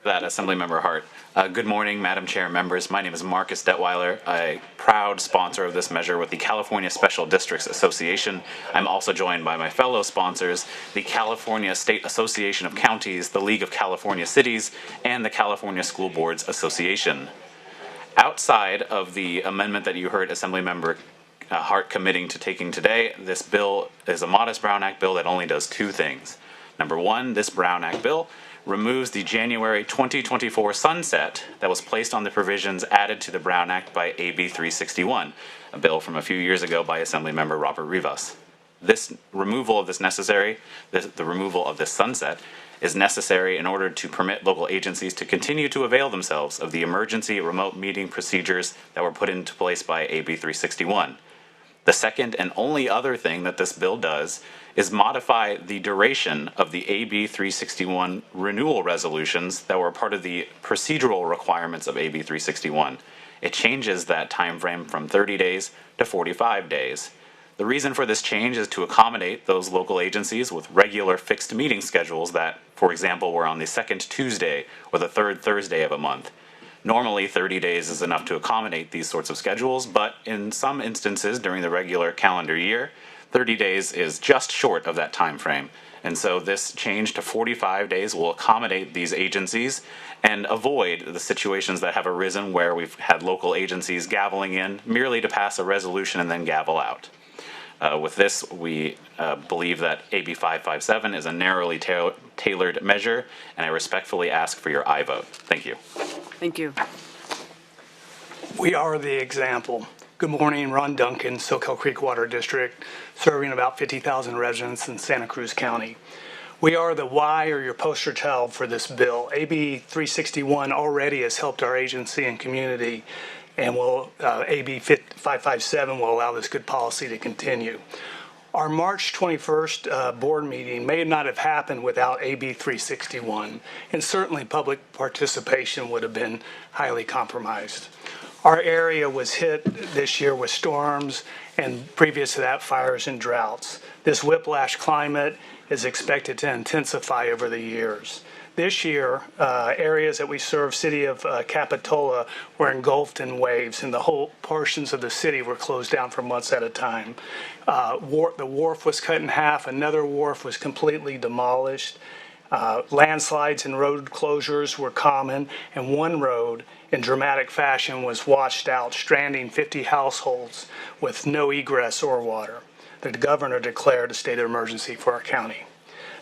that, Assemblymember Hart. Good morning, Madam Chair and members. My name is Marcus Detwiler, a proud sponsor of this measure with the California Special Districts Association. I'm also joined by my fellow sponsors, the California State Association of Counties, the League of California Cities, and the California School Boards Association. Outside of the amendment that you heard Assemblymember Hart committing to taking today, this bill is a modest Brown Act bill that only does two things. Number one, this Brown Act bill removes the January 2024 sunset that was placed on the provisions added to the Brown Act by AB 361, a bill from a few years ago by Assemblymember Robert Rivas. This removal of the removal of this sunset is necessary in order to permit local agencies to continue to avail themselves of the emergency remote meeting procedures that were put into place by AB 361. The second and only other thing that this bill does is modify the duration of the AB 361 renewal resolutions that were part of the procedural requirements of AB 361. It changes that time frame from 30 days to 45 days. The reason for this change is to accommodate those local agencies with regular fixed meeting schedules that, for example, were on the second Tuesday or the third Thursday of a month. Normally, 30 days is enough to accommodate these sorts of schedules, but in some instances during the regular calendar year, 30 days is just short of that time frame. And so this change to 45 days will accommodate these agencies and avoid the situations that have arisen where we've had local agencies gaveling in merely to pass a resolution and then gavel out. With this, we believe that AB 557 is a narrowly tailored measure, and I respectfully ask for your aye vote. Thank you. Thank you. We are the example. Good morning, Ron Duncan, Soquel Creek Water District, serving about 50,000 residents in Santa Cruz County. We are the why or your poster child for this bill. AB 361 already has helped our agency and community, and AB 557 will allow this good policy to continue. Our March 21st board meeting may not have happened without AB 361, and certainly public participation would have been highly compromised. Our area was hit this year with storms and previous to that fires and droughts. This whiplash climate is expected to intensify over the years. This year, areas that we serve, city of Capitola, were engulfed in waves, and the whole portions of the city were closed down for months at a time. The wharf was cut in half. Another wharf was completely demolished. Landslides and road closures were common, and one road in dramatic fashion was washed out, stranding 50 households with no egress or water. The governor declared a state of emergency for our county.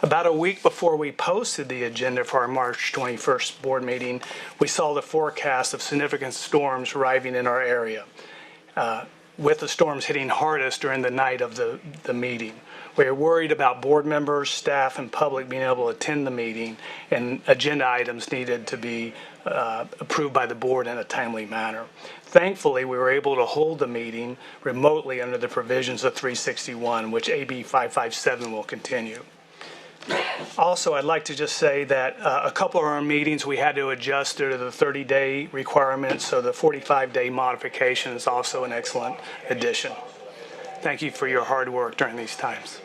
About a week before we posted the agenda for our March 21st board meeting, we saw the forecast of significant storms arriving in our area, with the storms hitting hardest during the night of the meeting. We are worried about board members, staff, and public being able to attend the meeting, and agenda items needed to be approved by the board in a timely manner. Thankfully, we were able to hold the meeting remotely under the provisions of 361, which AB 557 will continue. Also, I'd like to just say that a couple of our meetings we had to adjust due to the 30-day requirement, so the 45-day modification is also an excellent addition. Thank you for your hard work during these times.